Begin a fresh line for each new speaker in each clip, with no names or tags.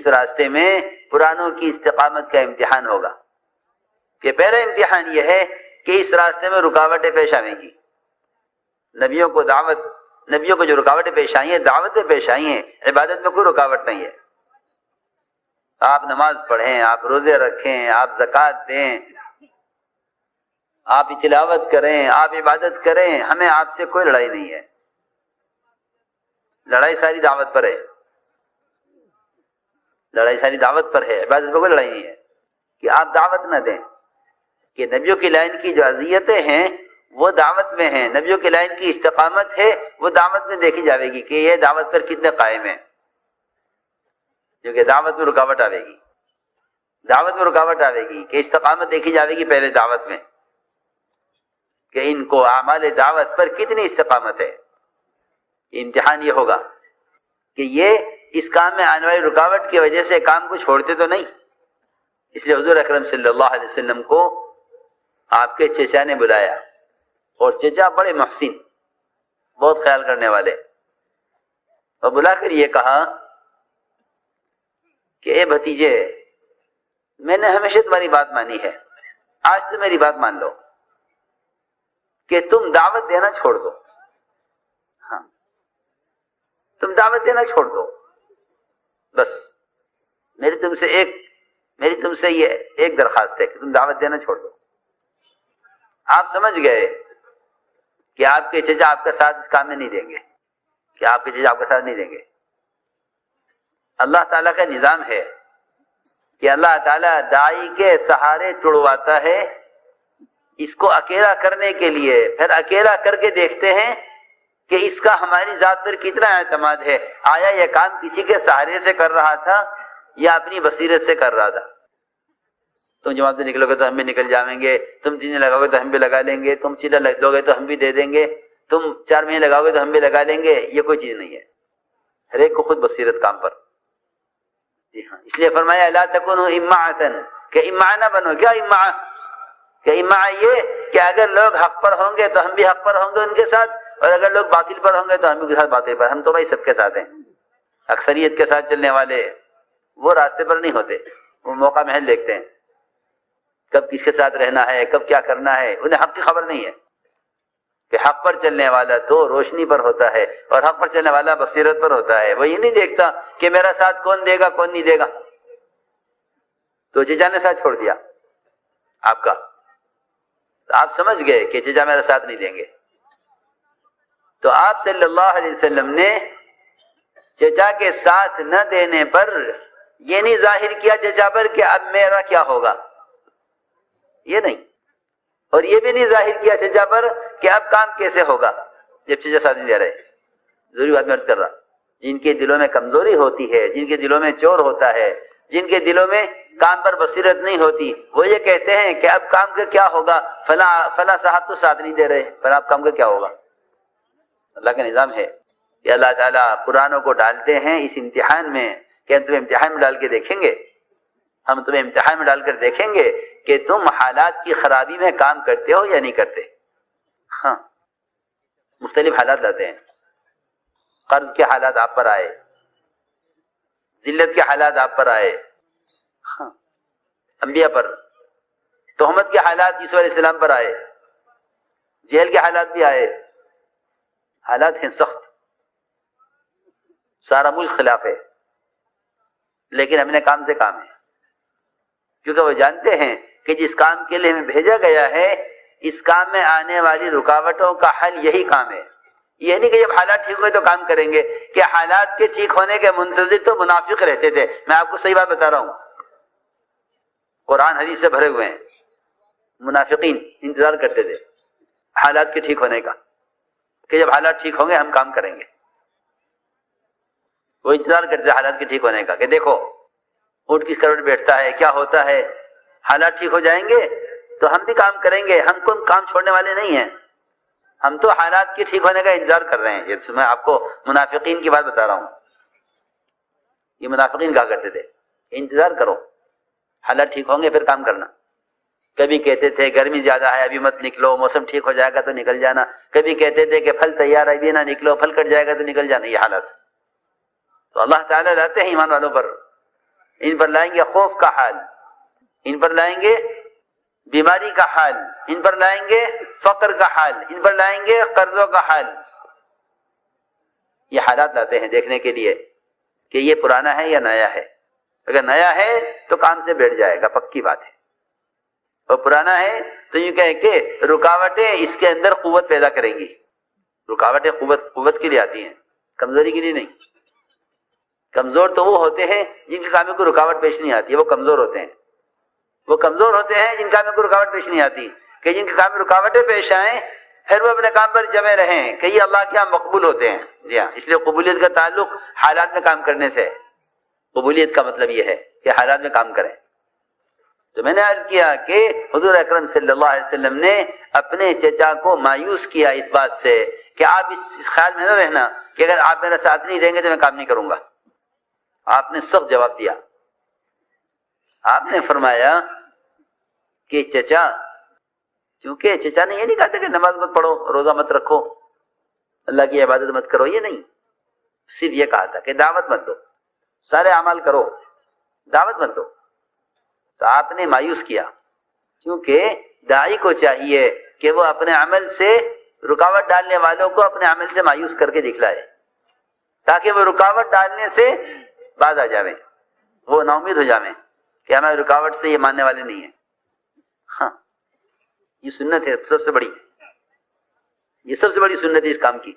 اس راستے میں پرانوں کی استقامت کا امتحان ہوگا کہ پہلا امتحان یہ ہے کہ اس راستے میں رکاوٹیں پیش آئیں گی. نبیوں کو جو رکاوٹیں پیش آئی ہیں دعوت میں پیش آئی ہیں، عبادت میں کوئی رکاوٹ نہیں ہے. آپ نماز پڑھیں، آپ روزے رکھیں، آپ زکوٰۃ دیں، آپ تلاوت کریں، آپ عبادت کریں، ہمیں آپ سے کوئی لڑائی نہیں ہے. لڑائی ساری دعوت پر ہے، لڑائی ساری دعوت پر ہے، عبادت پر کوئی لڑائی نہیں ہے. کہ آپ دعوت نہ دیں کہ نبیوں کی لائن کی جو اذیتیں ہیں وہ دعوت میں ہیں، نبیوں کی لائن کی استقامت ہے وہ دعوت میں دیکھی جاوے گی کہ یہ دعوت پر کتنے قائم ہیں. کیونکہ دعوت میں رکاوٹ آئے گی، دعوت میں رکاوٹ آئے گی کہ استقامت دیکھی جاوے گی پہلے دعوت میں کہ ان کو اعمال دعوت پر کتنی استقامت ہے. امتحان یہ ہوگا کہ یہ اس کام میں آنے والی رکاوٹ کی وجہ سے کام کو چھوڑتے تو نہیں. اس لیے حضور اکرم صلی اللہ علیہ وسلم کو آپ کے چچا نے بلایا، اور چچا بڑے محسن، بہت خیال کرنے والے، اور بلا کر یہ کہا کہ اے بھتیجے، میں نے ہمیشہ تمہاری بات مانی ہے، آج تو میری بات مان لو کہ تم دعوت دینا چھوڑ دو. ہاں، تم دعوت دینا چھوڑ دو. بس میری تم سے یہ ایک درخواست ہے کہ تم دعوت دینا چھوڑ دو. آپ سمجھ گئے کہ آپ کے چچا آپ کا ساتھ اس کام میں نہیں دیں گے، کہ آپ کے چچا آپ کا ساتھ نہیں دیں گے. اللہ تعالیٰ کا نظام ہے کہ اللہ تعالیٰ داعی کے سہارے چھڑواتا ہے اس کو اکیلا کرنے کے لیے، پھر اکیلا کر کے دیکھتے ہیں کہ اس کا ہماری ذات پر کتنا اعتماد ہے. آیا یہ کام کسی کے سہارے سے کر رہا تھا یا اپنی بصیرت سے کر رہا تھا؟ تم جماعت سے نکلو گے تو ہم بھی نکل جائیں گے، تم 3 دن لگاؤ گے تو ہم بھی لگا لیں گے، تم سیدھا لگ دو گے تو ہم بھی دے دیں گے، تم 4 مہینے لگاؤ گے تو ہم بھی لگا لیں گے. یہ کوئی چیز نہیں ہے، ہر ایک کو خود بصیرت کام پر. جی ہاں، اس لیے فرمایا لا تکونوا امعۃ، کہ امع نہ بنو. کیا امع؟ کہ امع یہ کہ اگر لوگ حق پر ہوں گے تو ہم بھی حق پر ہوں گے ان کے ساتھ، اور اگر لوگ باطل پر ہوں گے تو ہم بھی ان کے ساتھ باطل پر. ہم تو بھائی سب کے ساتھ ہیں. اکثریت کے ساتھ چلنے والے وہ راستے پر نہیں ہوتے، وہ موقع محل دیکھتے ہیں کب کس کے ساتھ رہنا ہے، کب کیا کرنا ہے. انہیں حق کی خبر نہیں ہے کہ حق پر چلنے والا تو روشنی پر ہوتا ہے اور حق پر چلنے والا بصیرت پر ہوتا ہے. وہ یہ نہیں دیکھتا کہ میرا ساتھ کون دے گا کون نہیں دے گا. تو چچا نے ساتھ چھوڑ دیا آپ کا، تو آپ سمجھ گئے کہ چچا میرا ساتھ نہیں دیں گے. تو آپ صلی اللہ علیہ وسلم نے چچا کے ساتھ نہ دینے پر یہ نہیں ظاہر کیا چچا پر کہ اب میرا کیا ہوگا، یہ نہیں. اور یہ بھی نہیں ظاہر کیا چچا پر کہ اب کام کیسے ہوگا جب چچا ساتھ نہیں دے رہے. ضروری بات میں عرض کر رہا، جن کے دلوں میں کمزوری ہوتی ہے، جن کے دلوں میں چور ہوتا ہے، جن کے دلوں میں کام پر بصیرت نہیں ہوتی، وہ یہ کہتے ہیں کہ اب کام کا کیا ہوگا، فلاں صاحب تو ساتھ نہیں دے رہے، فلاں اب کام کا کیا ہوگا. اللہ کا نظام ہے کہ اللہ تعالیٰ قرآنوں کو ڈالتے ہیں اس امتحان میں کہ ہم تمہیں امتحان میں ڈال کے دیکھیں گے، ہم تمہیں امتحان میں ڈال کر دیکھیں گے کہ تم حالات کی خرابی میں کام کرتے ہو یا نہیں کرتے. ہاں، مختلف حالات لاتے ہیں. قرض کے حالات آپ پر آئے، ذلت کے حالات آپ پر آئے، ہاں، انبیاء پر تہمت کے حالات یوسف علیہ السلام پر آئے، جیل کے حالات بھی آئے. حالات ہیں سخت، سارا ملک خلاف ہے، لیکن اپنے کام سے کام ہے، کیونکہ وہ جانتے ہیں کہ جس کام کے لیے ہمیں بھیجا گیا ہے اس کام میں آنے والی رکاوٹوں کا حل یہی کام ہے. یہ نہیں کہ جب حالات ٹھیک ہوئے تو کام کریں گے، کہ حالات کے ٹھیک ہونے کے منتظر تو منافق رہتے تھے. میں آپ کو صحیح بات بتا رہا ہوں، قرآن حدیث سے بھرے ہوئے ہیں. منافقین انتظار کرتے تھے حالات کے ٹھیک ہونے کا کہ جب حالات ٹھیک ہوں گے ہم کام کریں گے. وہ انتظار کرتے تھے حالات کے ٹھیک ہونے کا کہ دیکھو اونٹ کس کروٹ بیٹھتا ہے، کیا ہوتا ہے، حالات ٹھیک ہو جائیں گے تو ہم بھی کام کریں گے. ہم کو کام چھوڑنے والے نہیں ہیں، ہم تو حالات کے ٹھیک ہونے کا انتظار کر رہے ہیں. یہ میں آپ کو منافقین کی بات بتا رہا ہوں. یہ منافقین کہا کرتے تھے انتظار کرو، حالات ٹھیک ہوں گے پھر کام کرنا. کبھی کہتے تھے گرمی زیادہ ہے ابھی مت نکلو، موسم ٹھیک ہو جائے گا تو نکل جانا. کبھی کہتے تھے کہ پھل تیار ہے ابھی نہ نکلو، پھل کٹ جائے گا تو نکل جانا. یہ حالت تو اللہ تعالیٰ لاتے ہیں ایمان والوں پر ان پر لائیں گے خوف کا حال، ان پر لائیں گے بیماری کا حال، ان پر لائیں گے فقر کا حال، ان پر لائیں گے قرضوں کا حال. یہ حالات لاتے ہیں دیکھنے کے لیے کہ یہ پرانا ہے یا نیا ہے. اگر نیا ہے تو کام سے بیٹھ جائے گا، پکی بات ہے، اور پرانا ہے تو یوں کہیں کہ رکاوٹیں اس کے اندر قوت پیدا کریں گی. رکاوٹیں قوت کے لیے آتی ہیں، کمزوری کے لیے نہیں. کمزور تو وہ ہوتے ہیں جن کے کاموں کو رکاوٹ پیش نہیں آتی، وہ کمزور ہوتے ہیں. وہ کمزور ہوتے ہیں جن کاموں کو رکاوٹ پیش نہیں آتی، کہ جن کے کام میں رکاوٹیں پیش آئیں پھر وہ اپنے کام پر جمے رہیں کہ یہ اللہ کے یہاں مقبول ہوتے ہیں. جی ہاں، اس لیے قبولیت کا تعلق حالات میں کام کرنے سے ہے. قبولیت کا مطلب یہ ہے کہ حالات میں کام کریں. تو میں نے عرض کیا کہ حضور اکرم صلی اللہ علیہ وسلم نے اپنے چچا کو مایوس کیا اس بات سے کہ آپ اس خیال میں نہ رہنا کہ اگر آپ میرا ساتھ نہیں دیں گے تو میں کام نہیں کروں گا. آپ نے سخت جواب دیا. آپ نے فرمایا کہ چچا، کیونکہ چچا نے یہ نہیں کہا تھا کہ نماز مت پڑھو، روزہ مت رکھو، اللہ کی عبادت مت کرو، یہ نہیں. صرف یہ کہا تھا کہ دعوت مت دو، سارے اعمال کرو، دعوت مت دو. تو آپ نے مایوس کیا، کیونکہ داعی کو چاہیے کہ وہ اپنے عمل سے رکاوٹ ڈالنے والوں کو اپنے عمل سے مایوس کر کے دکھلائے، تاکہ وہ رکاوٹ ڈالنے سے باز آ جاویں، وہ نا امید ہو جاویں کہ ہمیں رکاوٹ سے یہ ماننے والے نہیں ہیں. ہاں، یہ سنت ہے سب سے بڑی، یہ سب سے بڑی سنت ہے اس کام کی،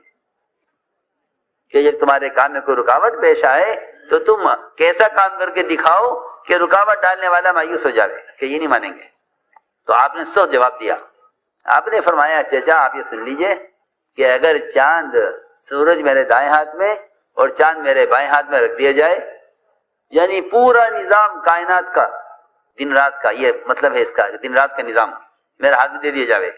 کہ جب تمہارے کام میں کوئی رکاوٹ پیش آئے تو تم کیسا کام کر کے دکھاؤ کہ رکاوٹ ڈالنے والا مایوس ہو جاوے کہ یہ نہیں مانیں گے. تو آپ نے سخت جواب دیا. آپ نے فرمایا چچا آپ یہ سن لیجئے کہ اگر چاند سورج میرے دائیں ہاتھ میں اور چاند میرے بائیں ہاتھ میں رکھ دیا جائے، یعنی پورا نظام کائنات کا دن رات کا، یہ مطلب ہے اس کا، دن رات کا نظام میرے ہاتھ میں دے دیا جاوے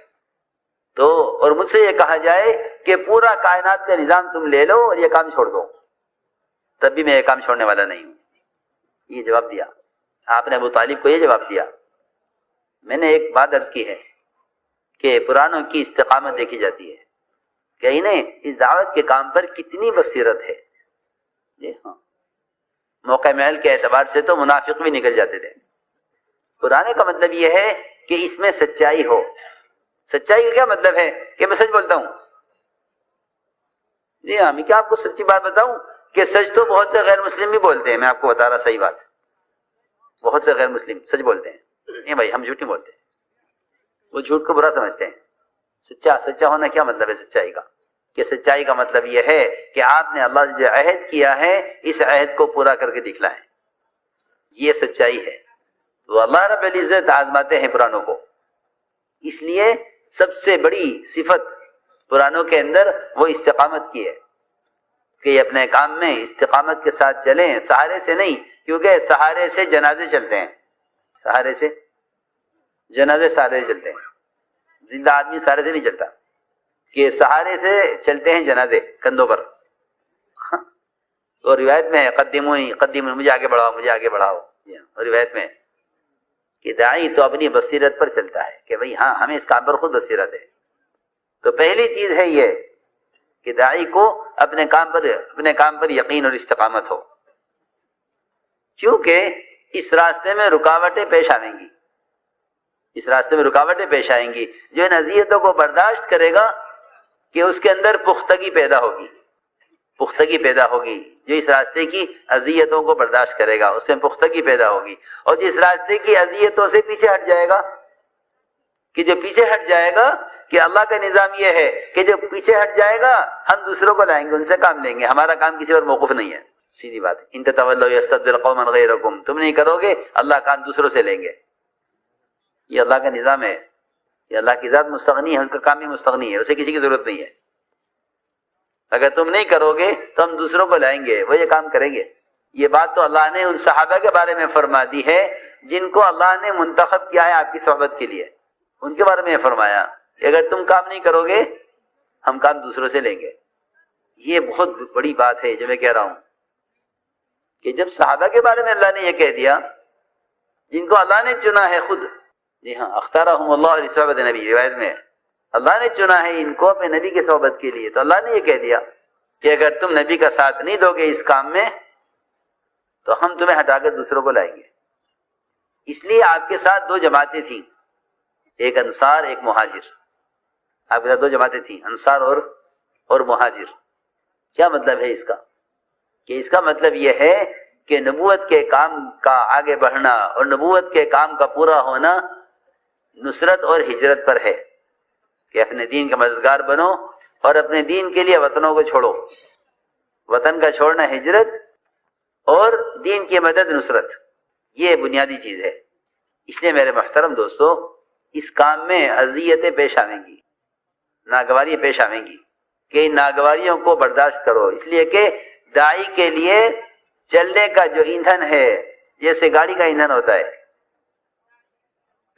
تو، اور مجھ سے یہ کہا جائے کہ پورا کائنات کا نظام تم لے لو اور یہ کام چھوڑ دو، تب بھی میں یہ کام چھوڑنے والا نہیں ہوں. یہ جواب دیا آپ نے ابو طالب کو. یہ جواب دیا. میں نے ایک بات عرض کی ہے کہ پرانوں کی استقامت دیکھی جاتی ہے کہ انہیں اس دعوت کے کام پر کتنی بصیرت ہے. جی ہاں، موقع محل کے اعتبار سے تو منافق بھی نکل جاتے تھے. پرانے کا مطلب یہ ہے کہ اس میں سچائی ہو. سچائی کا کیا مطلب ہے کہ میں سچ بولتا ہوں. جی ہاں، میں کیا آپ کو سچی بات بتاؤں کہ سچ تو بہت سے غیر مسلم بھی بولتے ہیں. میں آپ کو بتا رہا صحیح بات، بہت سے غیر مسلم سچ بولتے ہیں. نہیں بھائی، ہم جھوٹ نہیں بولتے، وہ جھوٹ کو برا سمجھتے ہیں. سچا ہونا کیا مطلب ہے سچائی کا؟ کہ سچائی کا مطلب یہ ہے کہ آپ نے اللہ سے جو عہد کیا ہے اس عہد کو پورا کر کے دکھلائیں. یہ سچائی ہے. تو اللہ رب العزت آزماتے ہیں پرانوں کو. اس لیے سب سے بڑی صفت پرانوں کے اندر وہ استقامت کی ہے کہ یہ اپنے کام میں استقامت کے ساتھ چلیں، سہارے سے نہیں، کیونکہ سہارے سے جنازے چلتے ہیں. سہارے سے جنازے سہارے سے چلتے ہیں. زندہ آدمی سہارے سے نہیں چلتا، کہ سہارے سے چلتے ہیں جنازے کندھوں پر. اور روایت میں ہے قدمونی قدمونی، مجھے آگے بڑھاؤ مجھے آگے بڑھاؤ. اور روایت میں کہ داعی تو اپنی بصیرت پر چلتا ہے کہ بھئی ہاں ہمیں اس کام پر خود بصیرت ہے. تو پہلی چیز ہے یہ کہ داعی کو اپنے کام پر یقین اور استقامت ہو، کیونکہ اس راستے میں رکاوٹیں پیش آئیں گی. اس راستے میں رکاوٹیں پیش آئیں گی. جو ان اذیتوں کو برداشت کرے گا کہ اس کے اندر پختگی پیدا ہوگی. پختگی پیدا ہوگی. جو اس راستے کی اذیتوں کو برداشت کرے گا اس میں پختگی پیدا ہوگی. اور جس راستے کی اذیتوں سے پیچھے ہٹ جائے گا، کہ جو پیچھے ہٹ جائے گا، کہ اللہ کا نظام یہ ہے کہ جو پیچھے ہٹ جائے گا ہم دوسروں کو لائیں گے، ان سے کام لیں گے، ہمارا کام کسی اور موقف نہیں ہے. سیدھی بات ہے. ان تتولوا یستبدل قوما غیرکم، تم نہیں کرو گے اللہ کام دوسروں سے لیں گے. یہ اللہ کا نظام ہے. یہ اللہ کی ذات مستغنی ہے، اس کا کام بھی مستغنی ہے، اسے کسی کی ضرورت نہیں ہے. اگر تم نہیں کرو گے تو ہم دوسروں کو لائیں گے، وہ یہ کام کریں گے. یہ بات تو اللہ نے ان صحابہ کے بارے میں فرما دی ہے جن کو اللہ نے منتخب کیا ہے آپ کی صحبت کے لیے. ان کے بارے میں فرمایا کہ اگر تم کام نہیں کرو گے ہم کام دوسروں سے لیں گے. یہ بہت بڑی بات ہے جو میں کہہ رہا ہوں کہ جب صحابہ کے بارے میں اللہ نے یہ کہہ دیا جن کو اللہ نے چنا ہے خود. جی ہاں، اختارہم اللہ لصحبۃ نبی، روایت میں اللہ نے چنا ہے ان کو اپنے نبی کی صحبت کے لیے. تو اللہ نے یہ کہہ دیا کہ اگر تم نبی کا ساتھ نہیں دو گے اس کام میں تو ہم تمہیں ہٹا کر دوسروں کو لائیں گے. اس لیے آپ کے ساتھ دو جماعتیں تھیں، ایک انصار ایک مہاجر. آپ کے ساتھ دو جماعتیں تھیں، انصار اور مہاجر. کیا مطلب ہے اس کا؟ کہ اس کا مطلب یہ ہے کہ نبوت کے کام کا آگے بڑھنا اور نبوت کے کام کا پورا ہونا نصرت اور ہجرت پر ہے، کہ اپنے دین کا مددگار بنو اور اپنے دین کے لیے وطنوں کو چھوڑو. وطن کا چھوڑنا ہجرت اور دین کی مدد نصرت، یہ بنیادی چیز ہے. اس لیے میرے محترم دوستو، اس کام میں اذیتیں پیش آئیں گی، ناگواریاں پیش آئیں گی، کہ ان ناگواریوں کو برداشت کرو. اس لیے کہ داعی کے لیے چلنے کا جو ایندھن ہے، جیسے گاڑی کا ایندھن ہوتا ہے،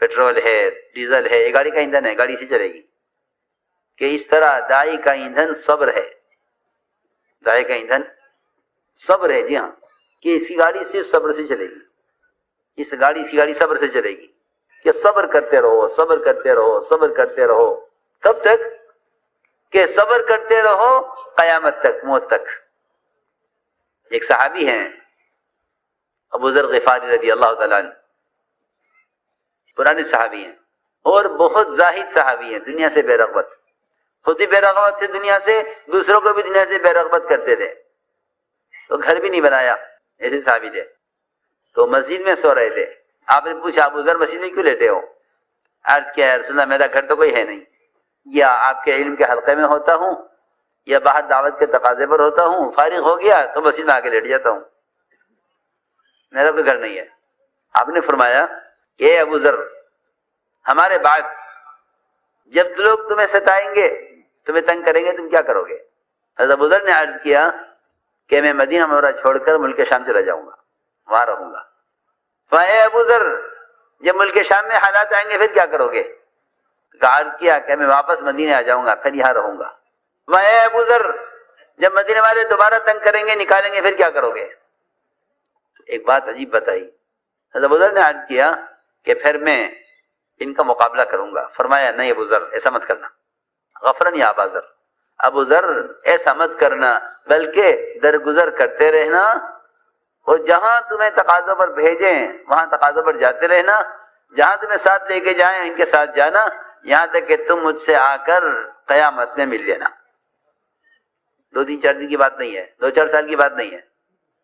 پیٹرول ہے، ڈیزل ہے، یہ گاڑی کا ایندھن ہے، گاڑی سے چلے گی. کہ اس طرح داعی کا ایندھن صبر ہے. داعی کا ایندھن صبر ہے. جی ہاں، کہ اس کی گاڑی صرف صبر سے چلے گی. اس کی گاڑی صبر سے چلے گی. کہ صبر کرتے رہو، صبر کرتے رہو، صبر کرتے رہو. کب تک؟ کہ صبر کرتے رہو قیامت تک، موت تک. ایک صحابی ہیں ابو ذر غفاری رضی اللہ تعالیٰ عنہ، پرانے صحابی ہیں اور بہت زاہد صحابی ہیں، دنیا سے بے رغبت. خود ہی بے رغبت تھے دنیا سے، دوسروں کو بھی دنیا سے بے رغبت کرتے تھے. تو گھر بھی نہیں بنایا، ایسے صحابی تھے. تو مسجد میں سو رہے تھے. آپ نے پوچھا ابو ذر مسجد میں کیوں لیٹے ہو؟ عرض کیا یا رسول اللہ میرا گھر تو کوئی ہے نہیں، یا آپ کے علم کے حلقے میں ہوتا ہوں یا باہر دعوت کے تقاضے پر ہوتا ہوں، فارغ ہو گیا تو مسجد میں آ کے لیٹ جاتا ہوں، میرا کوئی گھر نہیں ہے. آپ نے فرمایا کہ اے ابو ذر، ہمارے بعد جب لوگ تمہیں ستائیں گے، تمہیں تنگ کریں گے، تم کیا کرو گے؟ حضرت ابو ذر نے عرض کیا کہ میں مدینہ منورہ چھوڑ کر ملک شام چلا جاؤں گا، وہاں رہوں گا. اے ابو ذر، جب ملک شام میں حالات آئیں گے پھر کیا کرو گے؟ عرض کیا کہ میں واپس مدینہ آ جاؤں گا، پھر یہاں رہوں گا. اے ابو ذر، جب مدینہ والے دوبارہ تنگ کریں گے، نکالیں گے، پھر کیا کرو گے؟ ایک بات عجیب بتائی. حضرت ابو ذر نے عرض کیا کہ پھر میں ان کا مقابلہ کروں گا. فرمایا نہیں ابو ذر، ایسا مت کرنا. غفرن یا ابا ذر، ابو ذر ایسا مت کرنا، بلکہ درگزر کرتے رہنا اور جہاں تمہیں تقاضوں پر بھیجیں وہاں تقاضوں پر جاتے رہنا، جہاں تمہیں ساتھ لے کے جائیں ان کے ساتھ جانا، یہاں تک کہ تم مجھ سے آ کر قیامت میں مل لینا. 2-3-4 دن کی بات نہیں ہے، 2-4 سال کی بات نہیں ہے.